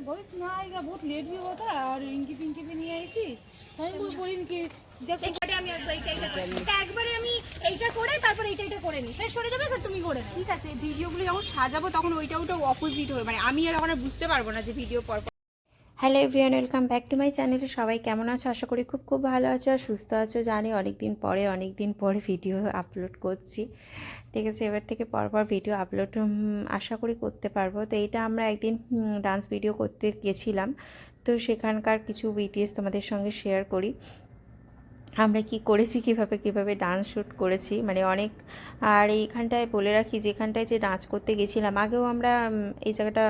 বইস না আएगा बहुत लेट भी होता है और इनकी पिंकी भी नहीं आई थी আমি বলি ইনকি जब আমি একবারে আমি এইটা করে তারপর এইটা করে নি ফের সরে যাবে ফের তুমি করে নাও। ঠিক আছে, ভিডিওগুলো যখন সাজাবো তখন ওইটা অপোজিট হবে, মানে আমি তখন আর বুঝতে পারবো না যে ভিডিও পর। Hello everyone, welcome back to my চ্যানেলে। সবাই কেমন আছো? আশা করি খুব খুব ভালো আছো আর সুস্থ আছো। জানি অনেক দিন পরে ভিডিও আপলোড করছি, ঠিক আছে। এবার থেকে পরপর ভিডিও আপলোড আশা করি করতে পারবো। তো এইটা আমরা একদিন ডান্স ভিডিও করতে গেছিলাম, তো সেখানকার কিছু ভিডিওস তোমাদের সঙ্গে শেয়ার করি। আমরা কি করেছি, কিভাবে ডান্স শ্যুট করেছি, মানে অনেক। আর এইখানটায় বলে রাখি, যেখানটায় যে নাচ করতে গেছিলাম, আগেও আমরা এই জায়গাটা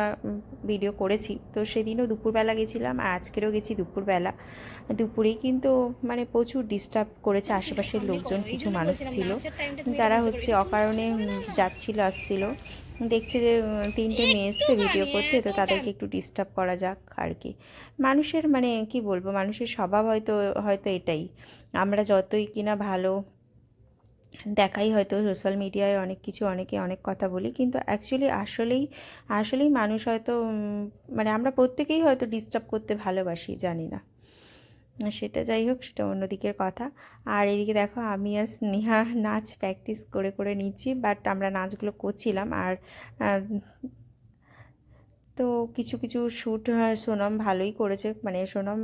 ভিডিও করেছি। তো সেদিনও দুপুরবেলা গেছিলাম আর আজকেরও গেছি দুপুরবেলা। দুপুরেই কিন্তু মানে প্রচুর ডিস্টার্ব করেছে আশেপাশের লোকজন। কিছু মানুষ ছিল যারা হচ্ছে অকারণে যাচ্ছিল আসছিল, দেখছে যে তিনটে মেয়ে এসছে ভিডিও করতে, তো তাদেরকে একটু ডিস্টার্ব করা যাক আর কি। মানুষের মানে কি বলবো, মানুষের স্বভাব হয়তো এটাই। আমরা যতই কিনা ভালো দেখাই, হয়তো সোশ্যাল মিডিয়ায় অনেক কিছু অনেকে অনেক কথা বলি, কিন্তু অ্যাকচুয়ালি আসলেই মানুষ হয়তো মানে আমরা প্রত্যেকেই হয়তো ডিস্টার্ব করতে ভালোবাসি, জানি না, সেটা যাই হোক, সেটা অন্যদিকের কথা। আর এদিকে দেখো আমি আর স্নেহা নাচ প্র্যাকটিস করে নিচ্ছি, বাট আমরা নাচগুলো করছিলাম। আর তো কিছু শ্যুট সোনম ভালোই করেছে, মানে সোনম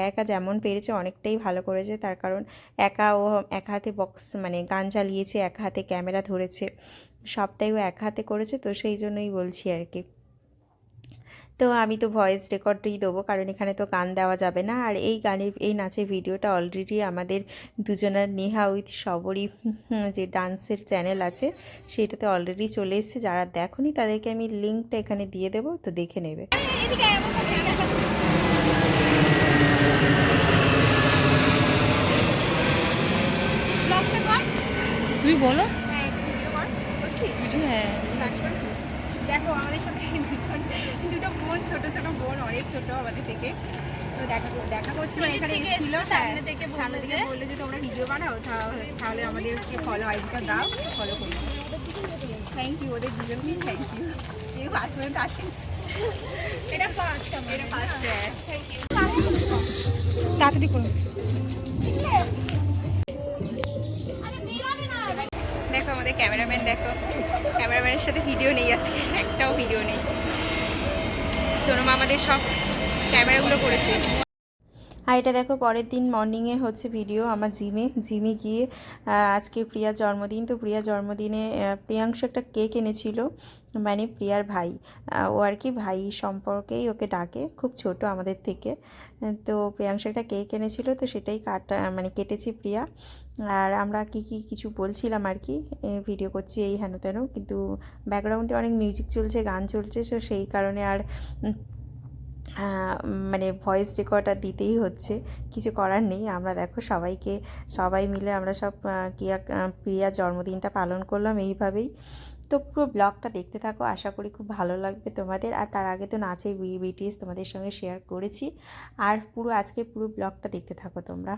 একা যেমন পেরেছে অনেকটাই ভালো করেছে। তার কারণ ও এক হাতে বক্স মানে গান চালিয়েছে, এক হাতে ক্যামেরা ধরেছে, সবটাই ও এক হাতে করেছে, তো সেই জন্যই বলছি আর কি। তো আমি তো ভয়েস রেকর্ডই দেবো, কারণ এখানে তো গান দেওয়া যাবে না। আর এই নাচের ভিডিওটা অলরেডি আমাদের দুজনের নেহা উইথ সবরই যে ডান্সের চ্যানেল আছে সেটাতে অলরেডি চলে এসেছে। যারা দেখোনি তাদেরকে আমি লিঙ্কটা এখানে দিয়ে দেবো, তো দেখে নেবে। তুমি বলো। হ্যাঁ, একটা ভিডিও করছিস? হ্যাঁ, দেখো আমাদের সাথে দুটো বোন, ছোট বোন, অনেক ছোট আমাদের থেকে। তো দেখা করছি, মানে এখানে এসেছিল, সামনে থেকে বললো যে তোমরা ভিডিও বানাও, তাহলে আমাদেরকে ফলো আইডিটা দাও, ফলো করো। থ্যাংক ইউ, ওদের দুজনকেই থ্যাংক ইউ। কেউ আজ পর্যন্ত আসেন, এটা ফার্স্ট তাড়াতাড়ি করুন। দেখো আমাদের ক্যামেরাম্যান, দেখো ক্যামেরাম্যানের সাথে ভিডিও নেই আজকে, একটাও ভিডিও নেই। সোনম আমাদের সব ক্যামেরাগুলো করেছে। আর এটা দেখো পরের দিন মর্নিংয়ে হচ্ছে ভিডিও আমার জিমে গিয়ে। আজকে প্রিয়ার জন্মদিন, তো প্রিয়ার জন্মদিনে প্রিয়াংশু একটা কেক এনেছিল, মানে প্রিয়ার ভাই, ও আর কি ভাই সম্পর্কেই ওকে ডাকে, খুব ছোট আমাদের থেকে। তো প্রিয়াংশু একটা কেক এনেছিল, তো সেটাই কেটেছি প্রিয়া। আর আমরা কিছু বলছিলাম আর কি, ভিডিও করছি এই হেন তেন, কিন্তু ব্যাকগ্রাউন্ডে অনেক মিউজিক চলছে, গান চলছে, তো সেই কারণে আর মানে ভয়েস রেকর্ডার দিতেই হচ্ছে, কিছু করার নেই। আমরা দেখো সবাই মিলে আমরা সব প্রিয়ার জন্মদিনটা পালন করলাম এইভাবেই। তো পুরো ব্লগটা দেখতে থাকো, আশা করি খুব ভালো লাগবে তোমাদের। আর তার আগে তো নাচের বিটিএস তোমাদের সঙ্গে শেয়ার করেছি, আর আজকে পুরো ব্লগটা দেখতে থাকো তোমরা।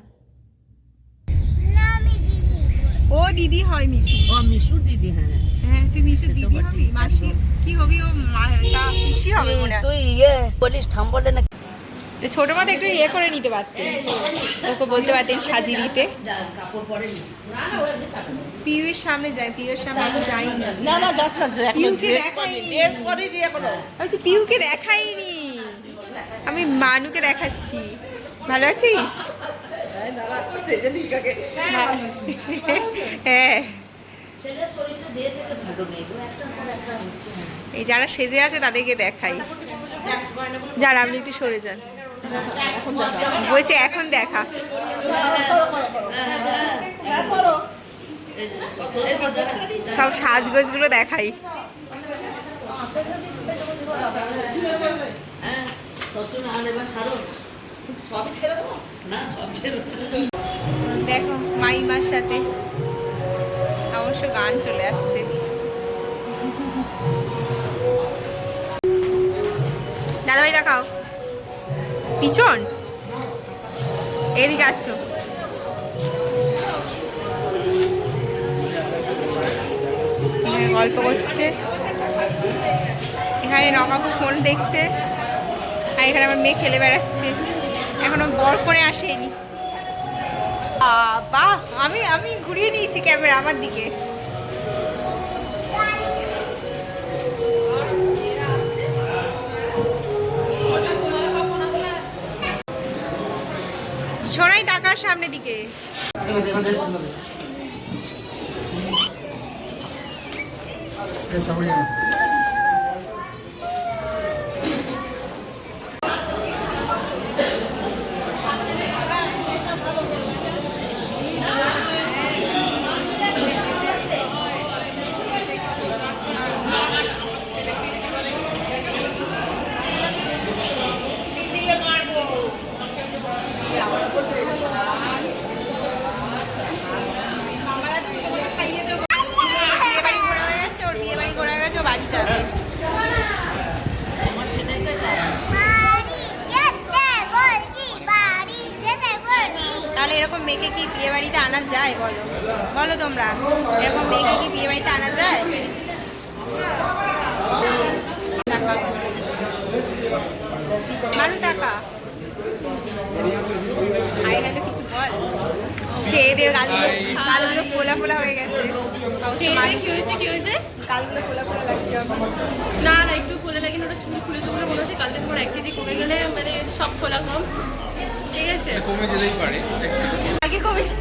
ও দিদি হয় মিশু, ও মিশুর দিদি। হ্যাঁ হ্যাঁ, তুই মিশুর দিদি হবি, মাসি কি হবি? ও পিসি হবে মনে হয়। তুই বলিস ঠাম বলে না, ছোট মাথা একটু করে নিতে পারতেন, ওকে বলতে পারতেন সাজিয়ে নিতে। পিউয়ের সামনে যায়, পিউয়ের সামনে আমি যাই না যাস না, পিউকে দেখাইনি, পিউকে দেখাইনি, আমি মানুকে দেখাচ্ছি। ভালো আছিস? হ্যাঁ, এই যারা সেজে আছে তাদেরকে দেখাই। যারা আপনি একটু সরে যান, বলছি এখন দেখা। সব সাজগোজগুলো দেখাই। দেখো মাইমার সাথে অবশ্য গান চলে আসছে। দাদাভাই দেখাও পিছন, এদিকে আসছো। গল্প করছে, এখানে নকাকু ফোন দেখছে, আর এখানে আমার মেয়ে খেলে বেড়াচ্ছে, এখনো বর করে আসেনি। বাহ, আমি ঘুরিয়ে নিয়েছি ক্যামেরা আমার দিকে। সোনাই টাকার সামনের দিকে। বাড়ি যাবে। তাহলে এরকম মেয়েকে কি বিয়ে বাড়িতে আনা যায় বলো, বলো তোমরা, এরকম মেয়েকে কি বিয়ে বাড়িতে আনা যায়? ভালো টাকা আইনালে কিছু বল। খেয়ে দিয়ে গালগুলো ফোলা ফোলা হয়ে গেছে। কি হয়েছে গালগুলো ফোলা ফোলা লাগছে। না একটু ফুলে লাগে না, ওটা চুল খুলেছে বলে মনে হচ্ছে। কাল থেকে পর 1 কেজি কমে গেলে মানে সব খোলা কম, ঠিক আছে? কমে যেতেই পারে। আগে কমেছে।